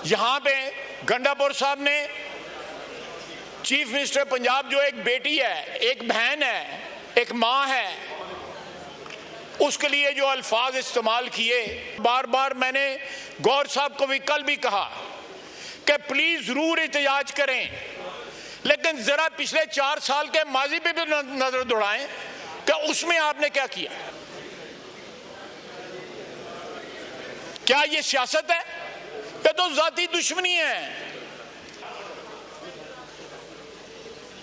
यहां पे गंडापुर साहब ने चीफ मिनिस्टर पंजाब जो एक बेटी है, एक बहन है, एक मां है, उसके लिए जो अल्फाज इस्तेमाल किए, बार बार मैंने गौर साहब को भी कल भी कहा कि प्लीज जरूर एहतजाज करें, लेकिन जरा पिछले 4 साल के माजी पे भी नजर दौड़ाएं कि उसमें आपने क्या किया। क्या ये सियासत है? ये तो जाती दुश्मनी है।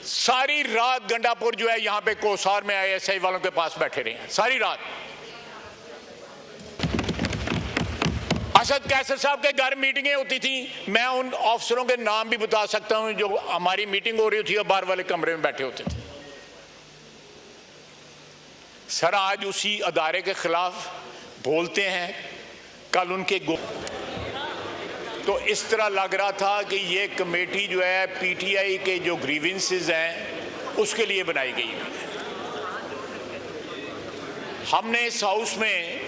सारी रात गंडापुर जो है यहां पे कोसार में ISI वालों के पास बैठे रहे हैं सारी रात। असद कैसर साहब के घर मीटिंगें होती थी, मैं उन अफसरों के नाम भी बता सकता हूं जो हमारी मीटिंग हो रही थी और बाहर वाले कमरे में बैठे होते थे। सर आज उसी अदारे के खिलाफ बोलते हैं, कल उनके तो इस तरह लग रहा था कि ये कमेटी जो है PTI के जो ग्रीवेंसेस हैं उसके लिए बनाई गई है। हमने इस हाउस में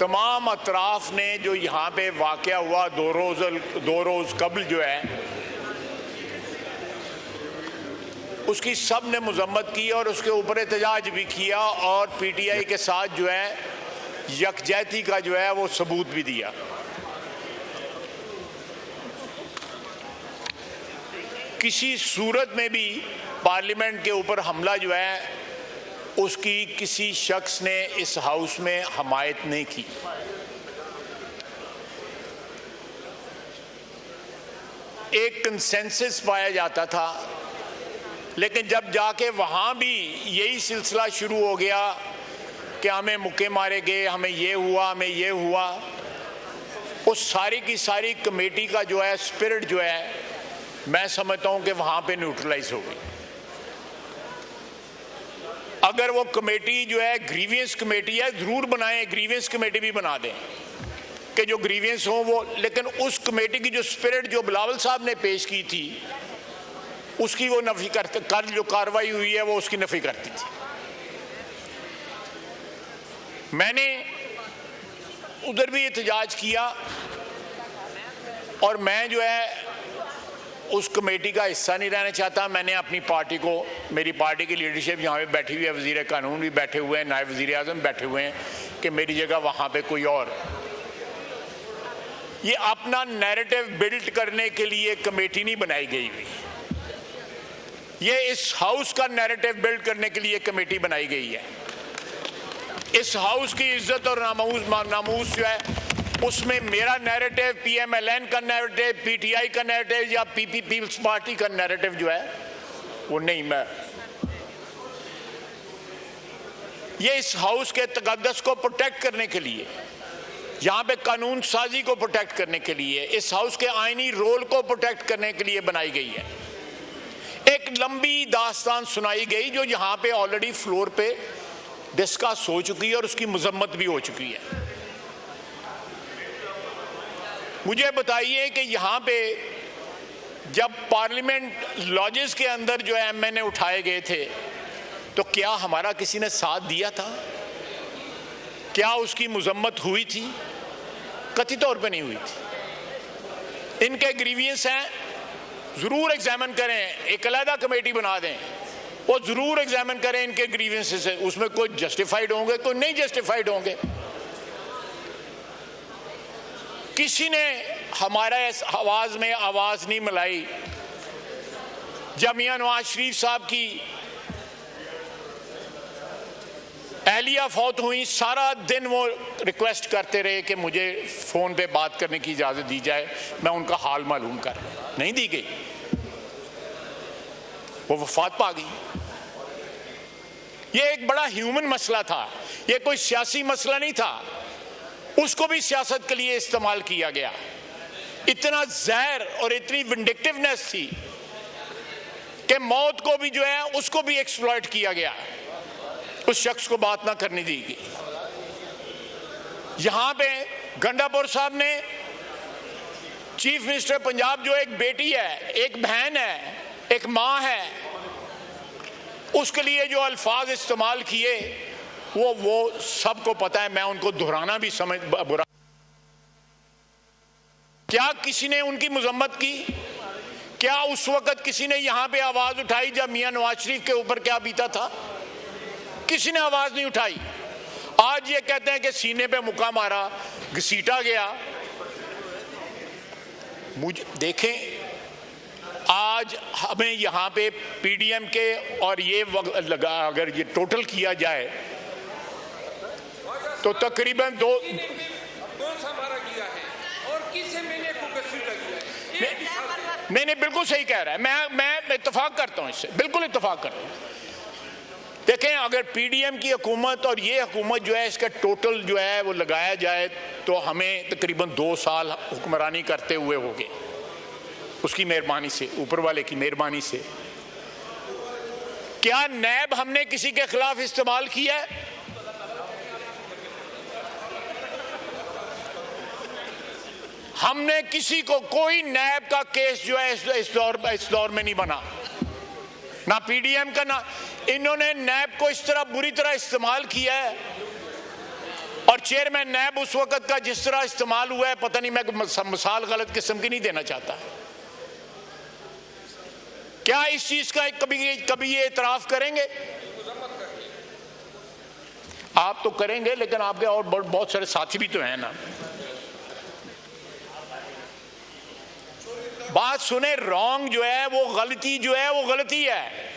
तमाम अतराफ ने जो यहाँ पे वाक़या हुआ दो रोज़ कबल जो है उसकी सब ने मजम्मत की और उसके ऊपर एहतजाज भी किया और PTI के साथ जो है यकजहती का जो है वो सबूत भी दिया। किसी सूरत में भी पार्लियामेंट के ऊपर हमला जो है उसकी किसी शख्स ने इस हाउस में हमायत नहीं की। एक कंसेंसस पाया जाता था, लेकिन जब जाके वहां भी यही सिलसिला शुरू हो गया कि हमें मुक्के मारे गए, हमें ये हुआ, हमें ये हुआ, उस सारी की सारी कमेटी का जो है स्पिरिट जो है मैं समझता हूं कि वहां पे न्यूट्रलाइज हो गई। अगर वो कमेटी जो है ग्रीवियंस कमेटी है, जरूर बनाएं, ग्रीवियंस कमेटी भी बना दें कि जो ग्रीवियंस हो वो, लेकिन उस कमेटी की जो स्पिरिट जो बिलावल साहब ने पेश की थी उसकी वो नफी करते, कल जो कार्रवाई हुई है वो उसकी नफी करती थी। मैंने उधर भी एहतजाज किया और मैं जो है उस कमेटी का हिस्सा नहीं रहना चाहता। मैंने अपनी पार्टी को, मेरी पार्टी की लीडरशिप यहाँ पे बैठी हुई है, वजीर कानून भी बैठे हुए हैं, नायब वजीर आज़म बैठे हुए हैं कि मेरी जगह वहाँ पे कोई और। ये अपना नैरेटिव बिल्ड करने के लिए कमेटी नहीं बनाई गई हुई, ये इस हाउस का नैरेटिव बिल्ड करने के लिए कमेटी बनाई गई है। इस हाउस की इज्जत और नामूस जो है उसमें मेरा नैरेटिव, PMLN का नैरेटिव, PTI का नैरेटिव या पीपल्स पार्टी का नैरेटिव जो है वो नहीं। मैं ये इस हाउस के तकद्दस को प्रोटेक्ट करने के लिए, यहाँ पे कानून साजी को प्रोटेक्ट करने के लिए, इस हाउस के आईनी रोल को प्रोटेक्ट करने के लिए बनाई गई है। एक लंबी दास्तान सुनाई गई जो यहाँ पे ऑलरेडी फ्लोर पे डिस्कस हो चुकी है और उसकी मजम्मत भी हो चुकी है। मुझे बताइए कि यहाँ पे जब पार्लियामेंट लॉजेस के अंदर जो MNA उठाए गए थे तो क्या हमारा किसी ने साथ दिया था? क्या उसकी मजम्मत हुई थी? कथित तौर पे नहीं हुई थी। इनके ग्रीवियंस हैं, जरूर एग्जामिन करें, एक अलग कमेटी बना दें, वो जरूर एग्जामिन करें इनके ग्रीवियंसेस है, उसमें कोई जस्टिफाइड होंगे, कोई नहीं जस्टिफाइड होंगे। किसी ने हमारा इस आवाज में आवाज नहीं मिलाई। जब मियां नवाज शरीफ साहब की एहलिया फौत हुई, सारा दिन वो रिक्वेस्ट करते रहे कि मुझे फोन पे बात करने की इजाजत दी जाए, मैं उनका हाल मालूम कर, नहीं दी गई, वो वफात पा गई। ये एक बड़ा ह्यूमन मसला था, ये कोई सियासी मसला नहीं था, उसको भी सियासत के लिए इस्तेमाल किया गया। इतना जहर और इतनी विंडिक्टिवनेस थी कि मौत को भी जो है उसको भी एक्सप्लॉइट किया गया, उस शख्स को बात ना करने दी गई। यहां पे गंडापुर साहब ने चीफ मिनिस्टर पंजाब जो एक बेटी है, एक बहन है, एक मां है, उसके लिए जो अल्फाज इस्तेमाल किए वो सबको पता है, मैं उनको दोहराना भी बुरा क्या किसी ने उनकी मजम्मत की? क्या उस वक्त किसी ने यहां पे आवाज उठाई जब मियां नवाज शरीफ के ऊपर क्या बीता था? किसी ने आवाज नहीं उठाई। आज ये कहते हैं कि सीने पे मुक्का मारा, घसीटा गया। मुझे देखें, आज हमें यहाँ पे पीडीएम के और ये अगर ये टोटल किया जाए तो तकरीबन कौन सा मारा गया है और किस महीने को घसीटा गया है? नहीं, बिल्कुल सही कह रहा है। मैं इत्तेफाक करता हूँ इससे, बिल्कुल इत्तेफाक करता हूँ। देखें, अगर पीडीएम की हुकूमत और ये हुकूमत जो है इसका टोटल जो है वो लगाया जाए तो हमें तकरीबन 2 साल हुक्मरानी करते हुए हो गए, उसकी मेहरबानी से, ऊपर वाले की मेहरबानी से। क्या नैब हमने किसी के खिलाफ इस्तेमाल किया है? हमने किसी को, कोई नैब का केस जो है इस दौर में नहीं बना, ना पीडीएम का, ना इन्होंने नैब को इस तरह बुरी तरह इस्तेमाल किया है। और चेयरमैन नैब उस वक्त का जिस तरह इस्तेमाल हुआ है, पता नहीं, मैं मिसाल गलत किस्म की नहीं देना चाहता। क्या इस चीज का कभी ये इतराफ करेंगे? आप तो करेंगे, लेकिन आपके और बहुत सारे साथी भी तो हैं ना। बात सुने, रॉन्ग जो है वो गलती जो है वो गलती है।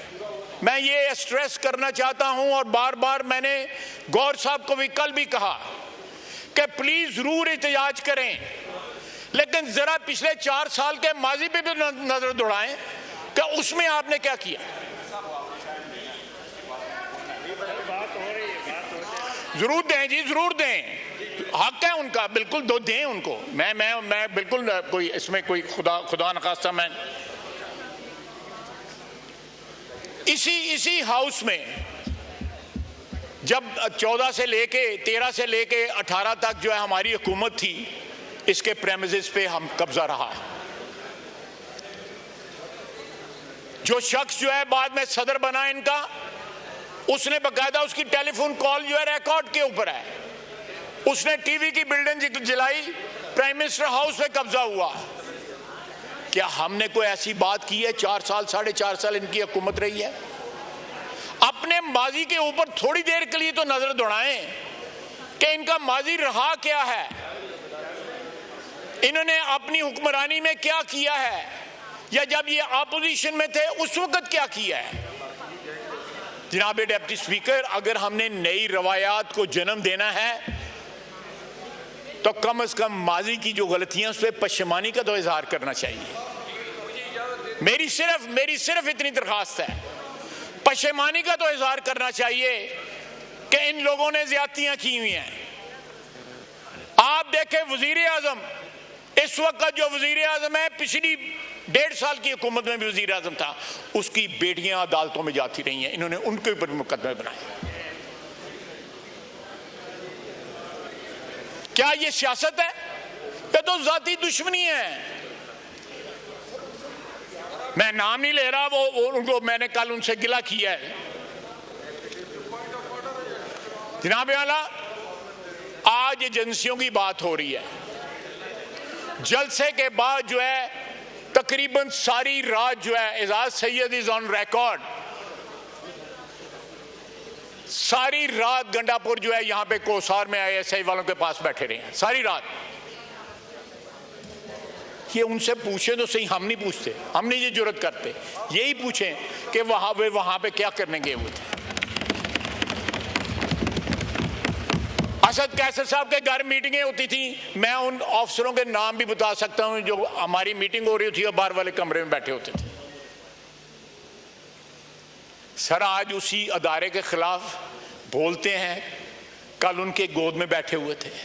मैं ये स्ट्रेस करना चाहता हूं और बार बार मैंने गौर साहब को भी कल भी कहा कि प्लीज जरूर एहतजाज करें, लेकिन जरा पिछले 4 साल के माजी पे भी नजर दौड़ाएं कि उसमें आपने क्या किया। जरूर दें जी, जरूर दें, हक है उनका, बिल्कुल दो दें उनको। मैं बिल्कुल कोई इसमें कोई खुदा नखास्ता मैं इसी हाउस में जब 14 से लेके 13 से लेके 18 तक जो है हमारी हुकूमत थी, इसके प्रेमिसेस पे हम कब्जा रहा है। जो शख्स जो है बाद में सदर बना इनका, उसने बकायदा उसकी टेलीफोन कॉल जो है रिकॉर्ड के ऊपर है। उसने टीवी की बिल्डिंग जलाई, प्राइम मिनिस्टर हाउस पे कब्जा हुआ। क्या हमने कोई ऐसी बात की है? 4 साल 4.5 साल इनकी हुकूमत रही है। अपने माजी के ऊपर थोड़ी देर के लिए तो नजर दौड़ाएं कि इनका माजी रहा क्या है, इन्होंने अपनी हुक्मरानी में क्या किया है, या जब ये अपोजिशन में थे उस वक्त क्या किया है। जनाब डिप्टी स्पीकर, अगर हमने नई रवायात को जन्म देना है तो कम से कम माजी की जो गलतियां उस पर पशेमानी का तो इजहार करना चाहिए। मेरी सिर्फ इतनी दरखास्त है, पशेमानी का तो इजहार करना चाहिए कि इन लोगों ने ज्यादतियां की हुई हैं। आप देखें, वजीर आजम, इस वक्त जो वजीर आजम है, पिछली 1.5 साल की हुकूमत में भी वजीर आजम था, उसकी बेटियां अदालतों में जाती रही हैं, इन्होंने उनके ऊपर मुकदमे बनाए। क्या ये सियासत है? ये तो जाती दुश्मनी है। मैं नाम नहीं ले रहा, वो उनको मैंने कल उनसे गिला किया है। जनाब आला, आज एजेंसियों की बात हो रही है। जलसे के बाद जो है तकरीबन सारी रात जो है, Ejaz Syed is on record, सारी रात गंडापुर जो है यहाँ पे कोसार में ISI वालों के पास बैठे रहे हैं सारी रात। ये उनसे पूछे तो सही, हम नहीं पूछते, हम नहीं ये जुर्रत करते। यही पूछें कि वहां पे क्या करने गए हुए थे। असद कैसर साहब के घर मीटिंगें होती थी, मैं उन अफसरों के नाम भी बता सकता हूं जो हमारी मीटिंग हो रही थी और बाहर वाले कमरे में बैठे होते थे। सर, आज उसी अदारे के खिलाफ बोलते हैं, कल उनके गोद में बैठे हुए थे।